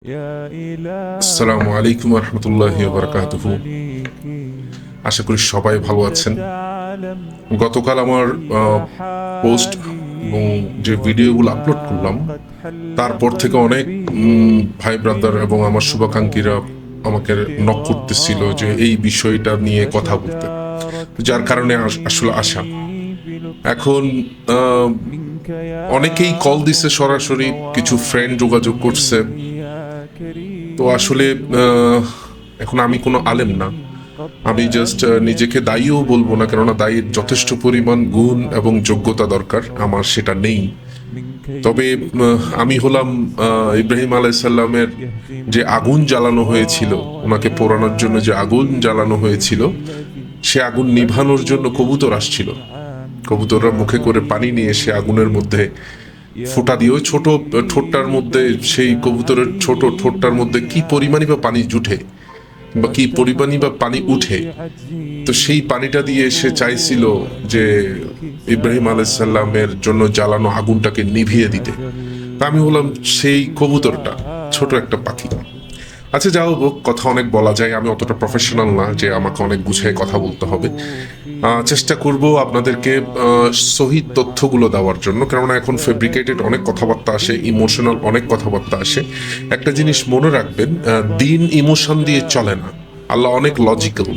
আসসালামু আলাইকুম রহমতুল্লাহি ওয়া বারাকাতুহু। আশা করি সবাই ভালো আছেন। গতকাল আমার পোস্ট এবং যে ভিডিওগুলো আপলোড করলাম তারপর থেকে অনেক ভাই ব্রাদার এবং আমার শুভাকাঙ্ক্ষীরা আমাকে নক করতেছিল যে এই বিষয়টা নিয়ে কথা বলতে, যার কারণে আসলে আসা। এখন অনেকেই কল দিছে, সরাসরি কিছু ফ্রেন্ড যোগাযোগ করছে। তো আসলে এখন আমি কোনো আলেম না, আমি জাস্ট নিজেকে দায়ীও বলবো না, কেননা দায়ীর যথেষ্ট পরিমাণ গুণ এবং যোগ্যতা দরকার, আমার সেটা নেই। তবে আমি হলাম ইব্রাহিম আলাইসাল্লামের যে আগুন জ্বালানো হয়েছিল, ওনাকে পোড়ানোর জন্য যে আগুন জ্বালানো হয়েছিল, সে আগুন নিভানোর জন্য কবুতর আসছিল। কবুতররা মুখে করে পানি নিয়ে সে আগুনের মধ্যে ফোঁটা দিয়ে ওই ছোট ঠোঁটটার মধ্যে, সেই কবুতরের ছোট ঠোঁটটার মধ্যে কি পরিমাণই বা পানি জুটে বা কি পরিমাণই বা পানি উঠে, তো সেই পানিটা দিয়ে সে চাইছিল যে ইব্রাহিম আলাইসাল্লামের জন্য জ্বালানো আগুনটাকে নিভিয়ে দিতে। তা আমি হলাম সেই কবুতরটা, ছোট একটা পাখি। আচ্ছা, যাও হোক, কথা অনেক বলা যায়, আমি অতটা প্রফেশনাল না যে আমাকে অনেক গুছিয়ে কথা বলতে হবে। চেষ্টা করব আপনাদেরকে সহি তথ্যগুলো দেওয়ার জন্য, কেননা এখন ফেব্রিকেটেড অনেক কথাবার্তা আসে, ইমোশনাল অনেক কথাবার্তা আসে। একটা জিনিস মনে রাখবেন, দিন ইমোশন দিয়ে চলে না, আল্লাহ অনেক লজিক্যাল।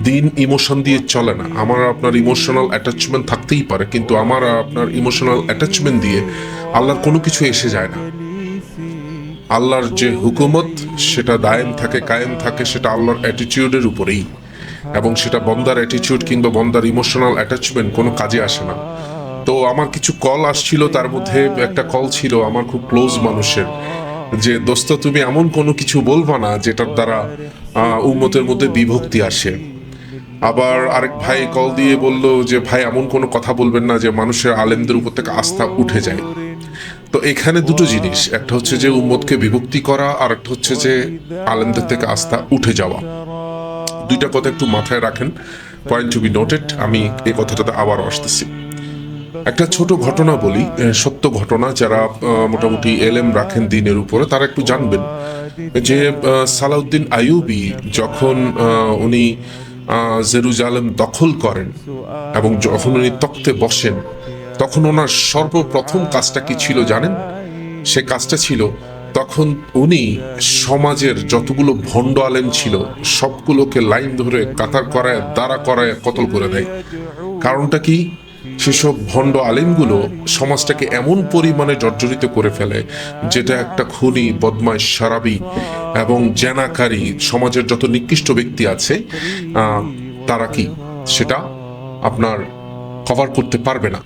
দিন ইমোশন দিয়ে চলে না। আমার আপনার ইমোশনাল অ্যাটাচমেন্ট থাকতেই পারে, কিন্তু আমার আপনার ইমোশনাল অ্যাটাচমেন্ট দিয়ে আল্লাহর কোনো কিছু এসে যায় না। আল্লাহর যে হুকুমত সেটা দায়েম থাকে, কায়েম থাকে, সেটা আল্লাহর অ্যাটিটিউডের উপরেই, এবং সেটা বন্দার অ্যাটিটিউড কিংবা বন্দার ইমোশনাল অ্যাটাচমেন্ট কোনো কাজে আসে না। তো আমার কিছু কল আসছিল, তার মধ্যে একটা কল ছিল আমার খুব ক্লোজ মানুষের, যে দোস্ত তুমি এমন কোনো কিছু বলবা না যেটার দ্বারা উম্মতের মধ্যে বিভক্তি আসে। আবার আরেক ভাই কল দিয়ে বলল যে ভাই এমন কোনো কথা বলবেন না যে মানুষের আলেমদের উপর থেকে আস্থা উঠে যায়। তো এখানে দুটো জিনিস, একটা হচ্ছে যে উম্মতকে বিভক্তি করা, আর একটা হচ্ছে যে আলেমদের থেকে আস্থা উঠে যাওয়া। দুইটা কথা একটু মাথায় রাখেন, পয়েন্ট টু বি নোটেড। আমি এই কথাটাতে আবার আসতেছি। একটা ছোট ঘটনা বলি, সত্য ঘটনা, যারা মোটামুটি এলেম রাখেন দিনের উপরে তারা একটু জানবেন যে সালাউদ্দিন আইয়ুবী যখন উনি জেরুজালেম দখল করেন এবং যখন উনি তখ্তে বসেন, তখন ওনার সর্বপ্রথম কাজটা কি ছিল জানেন? সে কাজটা ছিল, তখন উনি সমাজের যতগুলো ভণ্ড আলেম ছিল সবগুলোকে লাইন ধরে কাতার করায়, দাঁড়া করায় কতল করে দেয়। কারণটা কি? সেসব ভণ্ড আলেমগুলো সমাজটাকে এমন পরিমাণে জর্জরিত করে ফেলে, যেটা একটা খুনি, বদমাইশ, সারাবি এবং জেনাকারী সমাজের যত নিকৃষ্ট ব্যক্তি আছে তারা কি সেটা আপনার কভার করতে পারবে না,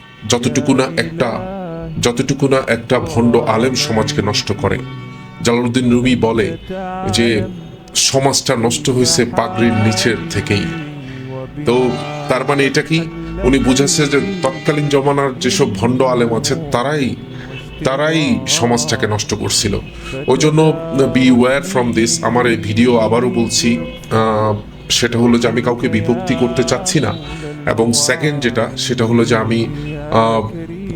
যতটুকু না একটা ভণ্ড আলেম সমাজকে নষ্ট করে। জালালউদ্দিন রুমি বলে যে সমাজটা নষ্ট হয়েছে পাগড়ির নিচের থেকেই। তো তার মানে এটা কি? উনি বুঝাচ্ছে যে তৎকালীন জমানার যেসব ভণ্ড আলেম আছে তারাই সমাজটাকে নষ্ট করছিল। ওই জন্য বি ওয়্যার ফ্রম দিস। আমার এই ভিডিও আবারও বলছি, সেটা হলো যে আমি কাউকে বিভক্তি করতে চাচ্ছি না, এবং সেকেন্ড যেটা, সেটা হলো যে আমি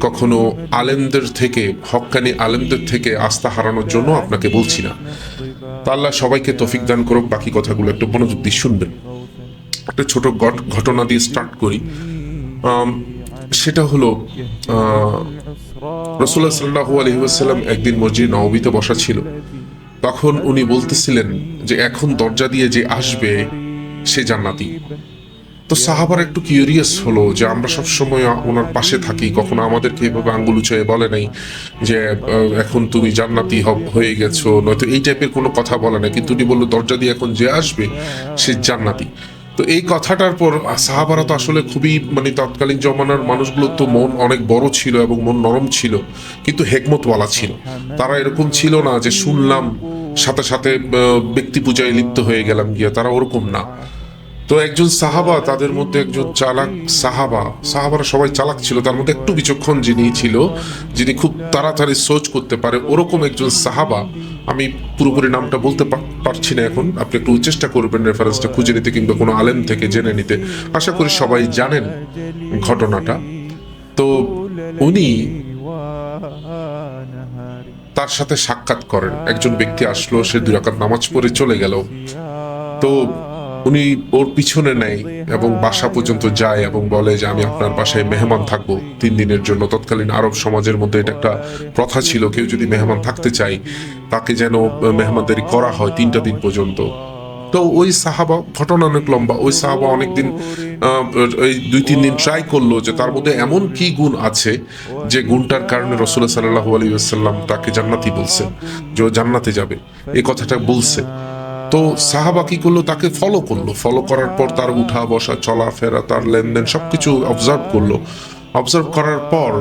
কখনো আলেমদের থেকে, হক্কানি আলেমদের থেকে আস্থা হারানোর জন্য আপনাকে বলছি না। তা আল্লাহ সবাইকে তৌফিক দান করুক। বাকি কথাগুলো একটু মনোযোগ দিয়ে শুনবেন। একটা ছোট ঘটনা দিয়ে স্টার্ট করি। সেটা হলো রাসূলুল্লাহ সাল্লাল্লাহু আলাইহি ওয়াসাল্লাম একদিন মসজিদ নববীতে বসা ছিল। তখন উনি বলতেছিলেন যে এখন দরজা দিয়ে যে আসবে সে জান্নাতি। তো সাহাবারা একটু কিউরিয়াস হলো যে আমরা সবসময় ওনার পাশে থাকি, কখনো আমাদেরকে এভাবে আঙ্গুল উঁচিয়ে বলে নাই যে এখন তুমি জান্নাতি হয়ে গেছো, নয়তো এই টাইপের কোনো কথা বলে নাই, কিন্তু উনি বললো দরজা দিয়ে এখন যে আসবে সে জান্নাতি। তো এই কথাটার পর সাহাবারা তো আসলে খুবই, মানে তৎকালীন জমানার মানুষগুলো তো মন অনেক বড় ছিল এবং মন নরম ছিল, কিন্তু হেকমতওয়ালা ছিল। তারা এরকম ছিল না যে শুনলাম সাথে সাথে ব্যক্তি পূজায় লিপ্ত হয়ে গেলাম গিয়া, তারা ওরকম না। তো একজন সাহাবা, তাদের মধ্যে একজন চালাক সাহাবারা সবাই চালাক ছিল, তার মধ্যে একটু বিচক্ষণ যিনি ছিল, যিনি খুব তাড়াতাড়ি সোচ করতে পারে, ওরকম একজন সাহাবা, আমি পুরোপুরি নামটা বলতে পারছি না এখন, আপনি একটু চেষ্টা করবেন রেফারেন্সটা খুঁজে নিতে কিংবা কোনো আলেম থেকে জেনে নিতে। আশা করি সবাই জানেন ঘটনাটা। তো উনি তার সাথে সাক্ষাৎ করেন। একজন ব্যক্তি আসলো, সে 2 রাকাত নামাজ পড়ে চলে গেল। তো উনি ওর পিছনে নেয় এবং বাসা পর্যন্ত যায় এবং বলে যে আমি আপনার বাসায় মেহমান থাকবো 3 দিনের জন্য। তৎকালীন আরব সমাজের মধ্যে এটা একটা প্রথা ছিল, কেউ যদি মেহমান থাকতে চায় তাকে যেন মেহমানদারি করা হয় 3টা দিন পর্যন্ত। তো ওই সাহাবা, ঘটনা অনেক লম্বা, ওই সাহাবা অনেকদিন এই 2-3 দিন ট্রাই করলো যে তার মধ্যে এমন কি গুণ আছে যে গুণটার কারণে রাসূলুল্লাহ সাল্লাল্লাহু আলাইহি ওয়াসাল্লাম তাকে জান্নাতি বলছেন, যে ও জান্নাতে যাবে, এই কথাটা বলছে। তো সাহাবা কি করলো, তাকে ফলো করলো। ফলো করার পর তার উঠা বসা, চলাফেরা, তার লেনদেন সবকিছু অবজার্ভ করলো। অবজার্ভ করার পর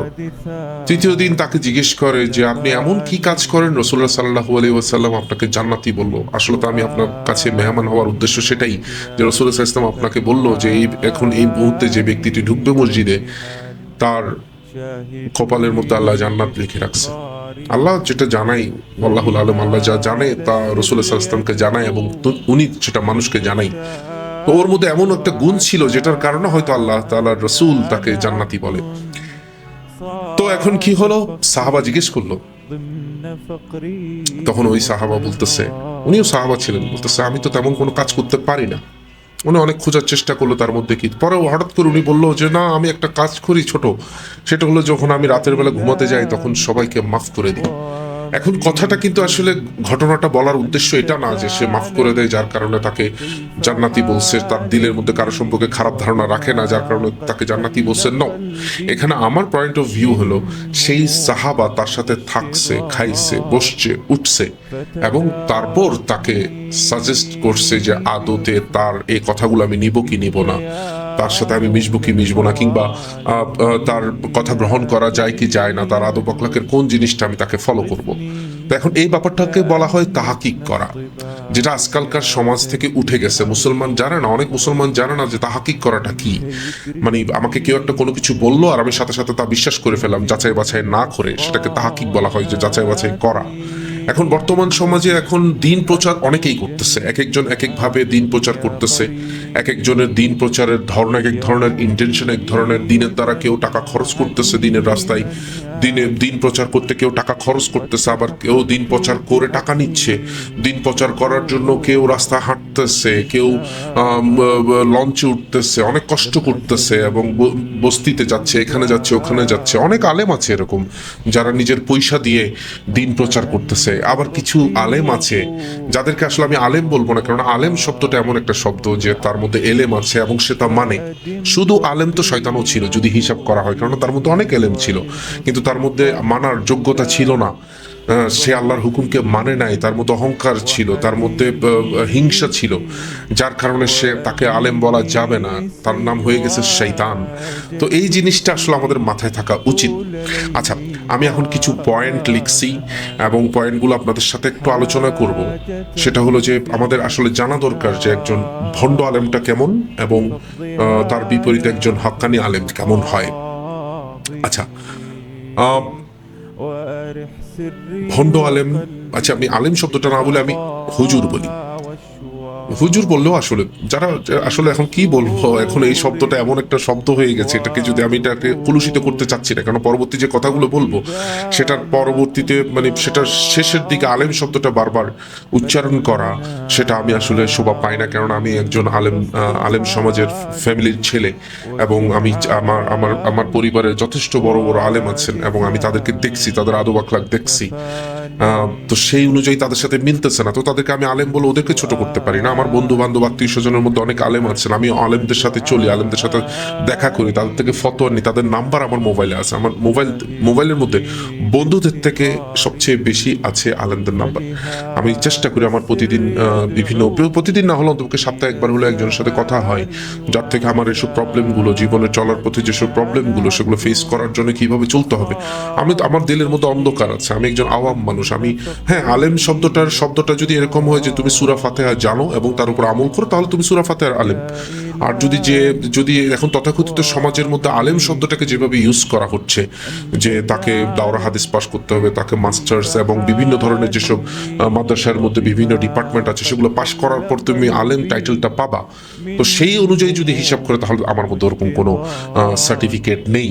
3য় দিন তাকে জিজ্ঞেস করে যে আপনি এমন কি কাজ করেন রাসূলুল্লাহ সাল্লাল্লাহু আলাইহি ওয়াসাল্লাম আপনাকে জান্নাতি বললো। আসলে তো আমি আপনার কাছে মেহমান হওয়ার উদ্দেশ্য সেটাই, যে রাসূলুল্লাহ সাল্লাল্লাহু আলাইহি ওয়াসাল্লাম আপনাকে বললো যে এখন এই মুহূর্তে যে ব্যক্তিটি ঢুকবে মসজিদে, তার কপালের মধ্যে আল্লাহ জান্নাত লিখে রাখছে। আল্লাহ যেটা জানাই, আল্লাহুল আলম, আল্লাহ যা জানে তা রাসূলুল্লাহ সাল্লাল্লাহু আলাইহি ওয়াসাল্লামকে জানায় এবং উনি সেটা মানুষকে জানাই। তো ওর মধ্যে এমন একটা গুণ ছিল যেটার কারণে হয়তো আল্লাহ তাআলার রাসূল তাকে জান্নাতি বলে। তো এখন কি হলো, সাহাবা জিজ্ঞেস করলো, তখন ওই সাহাবা বলতেছে, উনিও সাহাবা ছিলেন, বলতেছে আমি তো তেমন কোনো কাজ করতে পারি না। উনি অনেক খোঁজার চেষ্টা করলো তার মধ্যে কি, পরে হঠাৎ করে উনি বললো যে না, আমি একটা কাজ করি ছোট, সেটা হলো যখন আমি রাতের বেলা ঘুমাতে যাই তখন সবাইকে মাফ করে দিই। এখন কথাটা কিন্তু আসলে, ঘটনাটা বলার উদ্দেশ্য এটা না যে সে মাফ করে দেয় যার কারণে তাকে জান্নাতি বলছে, তার দিলের মধ্যে কারো সম্পর্কে খারাপ ধারণা রাখে না যার কারণে তাকে জান্নাতি বলছে। ন, এখানে আমার পয়েন্ট অফ ভিউ হলো সেই সাহাবা তার সাথে থাকছে, খাইছে, বসছে, উঠছে এবং তারপর তাকে সাজেস্ট করছে যে আদতে তার এই কথাগুলো আমি নিব কি নিব না, তার সাথে আমি মিশবো কি মিশবো না, কিংবা তার কথা গ্রহণ করা যায় কি যায় না, তার আদব আখলাকের কোন জিনিসটা আমি তাকে ফলো করব। তো এখন এই ব্যাপারটাকে বলা হয় তাহাকিক করা, যেটা আজকালকার সমাজ থেকে উঠে গেছে। মুসলমান জানে না, অনেক মুসলমান জানে না যে তাহাকিক করাটা কি। মানে আমাকে কেউ একটা কোনো কিছু বললো আর আমি সাথে সাথে তা বিশ্বাস করে ফেললাম যাচাই বাছাই না করে, সেটাকে তাহাকিক বলা হয়, যে যাচাই বাছাই করা। এখন বর্তমান সমাজে এখন দিন প্রচার অনেকেই করতেছে, এক একজন এক একভাবে দিন প্রচার করতেছে, এক একজনের দিন প্রচারের ধরন এক এক ধরনের, ইন্টেনশন এক ধরনের। দিনের দ্বারা কেউ টাকা খরচ করতেছে দিনের রাস্তায়, দিন প্রচার করতে কেউ টাকা খরচ করতেছে, আবার কেউ দিন প্রচার করে টাকা নিচ্ছে। দিন প্রচার করার জন্য কেউ রাস্তা হাঁটতেছে, কেউ লঞ্চে উঠতেছে, অনেক কষ্ট করতেছে এবং বস্তিতে যাচ্ছে, এখানে যাচ্ছে, ওখানে যাচ্ছে। অনেক আলেম আছে এরকম যারা নিজের পয়সা দিয়ে দিন প্রচার করতেছে। আবার কিছু আলেম আছে যাদেরকে আসলে আমি আলেম বলবো না, কারণ আলেম শব্দটা এমন একটা শব্দ যে তার মধ্যে এলেম আছে এবং সে তা মানে। শুধু আলেম তো শয়তানও ছিল যদি হিসাব করা হয়, কারণ তার মধ্যে অনেক এলেম ছিল কিন্তু তার মধ্যে মানার যোগ্যতা ছিল না। সে আল্লাহর হুকুমকে মানে নাই, তার মধ্যে অহংকার ছিল, তার মধ্যে হিংসা ছিল, যার কারণে সে, তাকে আলেম বলা যাবে না, তার নাম হয়ে গেছে শয়তান। তো এই জিনিসটা আসলে আমাদের মাথায় থাকা উচিত। আচ্ছা, আমি এখন কিছু পয়েন্ট লিখছি এবং পয়েন্টগুলো আপনাদের সাথে একটু আলোচনা করব। সেটা হলো যে আমাদের আসলে জানা দরকার যে একজন ভণ্ড আলেমটা কেমন এবং তার বিপরীতে একজন হক্কানি আলেম কেমন হয়। আচ্ছা, ভণ্ড আলেম, আচ্ছা আমি আলেম শব্দটা না বলে আমি হুজুর বলি। হুজুর বললেও আসলে যারা আসলে এখন কি বলবো, এখন এই শব্দটা এমন একটা শব্দ হয়ে গেছে, এটাকে যদি আমি এটাকে কলুষিত করতে চাচ্ছি না, কারণ পরবর্তী যে কথাগুলো বলবো সেটার পরবর্তীতে মানে সেটার শেষের দিকে আলেম শব্দটা বারবার উচ্চারণ করা, সেটা আমি আসলে শোভা পাই না। কারণ আমি একজন আলেম সমাজের ফ্যামিলির ছেলে এবং আমি আমার আমার আমার পরিবারে যথেষ্ট বড় বড় আলেম আছেন এবং আমি তাদেরকে দেখছি, তাদের আদব আখলাক দেখছি। তো সেই অনুযায়ী তাদের সাথে মিলতেছে না, তো তাদেরকে আমি আলেম বলে ওদেরকে ছোট করতে পারি না। আমার বন্ধু বান্ধব আত্মীয় স্বজনের মধ্যে অনেক আলেম আছেন, আমি আলেমদের সাথে চলি, আলেমদের সাথে দেখা করি, তাদের থেকে ফতোয়া নিই, তাদের নাম্বার আমার মোবাইলে আছে। আমার মোবাইলের মধ্যে বন্ধুদের থেকে সবচেয়ে বেশি আছে আলেমদের নাম্বার। আমি চেষ্টা করি আমার প্রতিদিন না হলে অন্তত সপ্তাহে একবার হলে একজনের সাথে কথা হয়, যার থেকে আমার এসব প্রবলেমগুলো, জীবনে চলার পথে যেসব প্রবলেমগুলো, সেগুলো ফেস করার জন্য কিভাবে চলতে হবে। আমার দিলের মধ্যে অন্ধকার আছে, আমি একজন আওয়াম মানুষ। আমি, হ্যাঁ, আলেম শব্দটা যদি এরকম হয় যে তুমি সূরা ফাতিহা জানো এবং এবং তার উপর আমল করো, তাহলে তুমি সূরা ফাতিহার আলেম। আর যদি এখন তথাকথিত সমাজের মধ্যে আলেম শব্দটাকে যেভাবে ইউজ করা হচ্ছে, যে তাকে দাওরা হাদিস পাশ করতে হবে, তাকে মাস্টার্স এবং বিভিন্ন ধরনের যেসব মাদ্রাসার মধ্যে বিভিন্ন ডিপার্টমেন্ট আছে সেগুলো পাশ করার পর তুমি আলেম টাইটেলটা পাবা, তো সেই অনুযায়ী যদি হিসাব করে তাহলে আমার মধ্যে ওরকম কোনো সার্টিফিকেট নেই।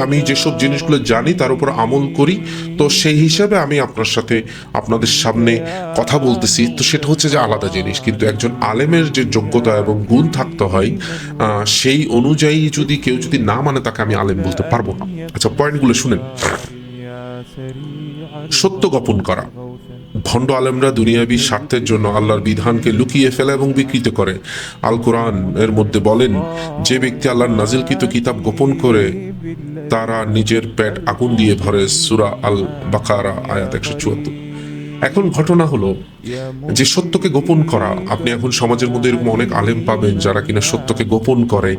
আমি যেসব জিনিসগুলো জানি তার উপর আমল করি, তো সেই হিসাবে আমি আপনাদের সামনে কথা বলতেছি, তো সেটা হচ্ছে যে আলাদা জিনিস। কিন্তু একজন আলেমের যে যোগ্যতা এবং গুণ থাকতে হয়, সেই অনুযায়ী কেউ যদি না মানে তাকে আমি আলেম বলতে পারবো না। আচ্ছা, পয়েন্টগুলো শুনেন। সত্য গোপন করা। ভণ্ড আলেমরা দুনিয়াবী স্বার্থের জন্য আল্লাহর বিধানকে লুকিয়ে ফেলে এবং বিকৃত করে। আল কোরআন এর মধ্যে বলেন, যে ব্যক্তি আল্লাহর নাজিলকৃত কিতাব গোপন করে তারা নিজের পেট আগুন দিয়ে ভরে। সূরা আল বাকারা আয়াত 174। এখন ঘটনা হলো যে সত্যকে গোপন করা। আপনি এখন সমাজের মধ্যে এরকম অনেক আলেম পাবেন যারা কিনা সত্যকে গোপন করে।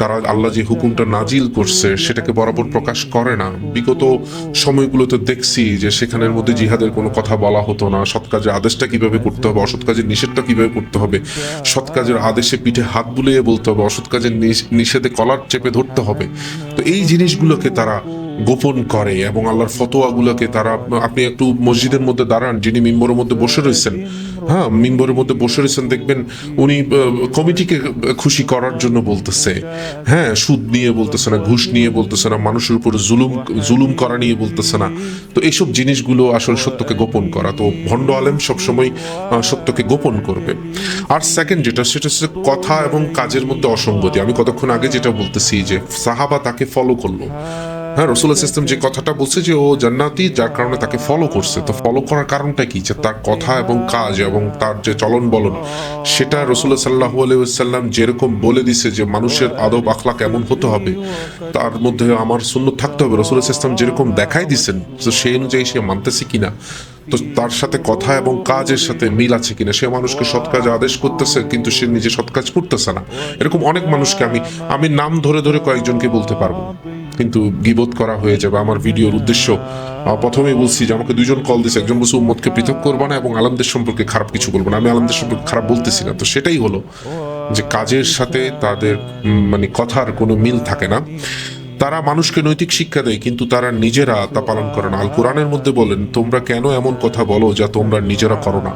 তারা আল্লাহ যে হুকুমটা নাজিল করছে সেটাকে বরাবর প্রকাশ করে না। বিগত সময়গুলোতে দেখছি যে সেখানের মধ্যে জিহাদের কোনো কথা বলা হতো না, সৎ কাজের আদেশটা কিভাবে করতে হবে, অসৎ কাজের নিষেধটা কিভাবে করতে হবে, সৎ কাজের আদেশে পিঠে হাত বুলিয়ে বলতে হবে, অসৎ কাজের নিষেধে কলার চেপে ধরতে হবে। তো এই জিনিসগুলোকে তারা গোপন করে এবং আল্লাহর ফতোয়াগুলোকে তারা, আপনি একটু মসজিদের মধ্যে দাঁড়ান, যিনি মিম্বরের মধ্যে বসে রয়েছেন, মিম্বরের মধ্যে বসে রয়েছেন, দেখবেন উনি কমিটিকে খুশি করার জন্য বলতেছে, সুদ নিয়ে বলতেছে না, ঘুষ নিয়ে বলতেছে না, মানুষের উপর জুলুম করা নিয়ে বলতেছে না। তো এইসব জিনিসগুলো আসলে সত্যকে গোপন করা। তো ভণ্ড আলেম সবসময় সত্যকে গোপন করবে। আর সেকেন্ড সেটা হচ্ছে কথা এবং কাজের মধ্যে অসঙ্গতি। আমি কতক্ষণ আগে যেটা বলতেছি যে সাহাবা তাকে ফলো করলো, রাসূলুল্লাহ সাল্লাল্লাহু আলাইহি ওয়াসাল্লাম যে কথাটা বলছে যে ও জান্নাতি, যার কারণে তাকে ফলো করছে। তো ফলো করার কারণটা কি? যে তার কথা এবং কাজ এবং তার যে চলন বলন, সেটা রাসূলুল্লাহ সাল্লাল্লাহু আলাইহি ওয়াসাল্লাম যেরকম বলে দিছে যে মানুষের আদব আখলাক এমন হতে হবে, তার মধ্যে আমার সুন্নাত থাকতে হবে, রাসূলুল্লাহ সাল্লাল্লাহু আলাইহি ওয়াসাল্লাম যেরকম দেখাই দিছেন, তো সেই অনুযায়ী সে মানতেছে কিনা, তো তার সাথে কথা এবং কাজের সাথে মিল আছে কিনা। সে মানুষকে সৎ কাজ আদেশ করতেছে কিন্তু সে নিজে সৎ কাজ করতেছে না। এরকম অনেক মানুষকে আমি নাম ধরে ধরে কয়েকজনকে বলতে পারবো, কিন্তু গীবত করা হয়ে যাবে। আমার ভিডিওর উদ্দেশ্য, প্রথমেই বলছি যে আমাকে দুইজন কল দিয়েছে, একজন বলছে উম্মতকে পৃথক করবা না এবং আলেমদের সম্পর্কে খারাপ কিছু বলবো না। আমি আলেমদের সম্পর্কে খারাপ বলতেছি না। তো সেটাই হলো যে কাজের সাথে তাদের কথার কোনো মিল থাকে না। তারা মানুষকে নৈতিক শিক্ষা দেয় কিন্তু তারা নিজেরা তা পালন করে না। আল কোরআনের মধ্যে বলেন, তোমরা কেন এমন কথা বলো যা তোমরা নিজেরা করো না।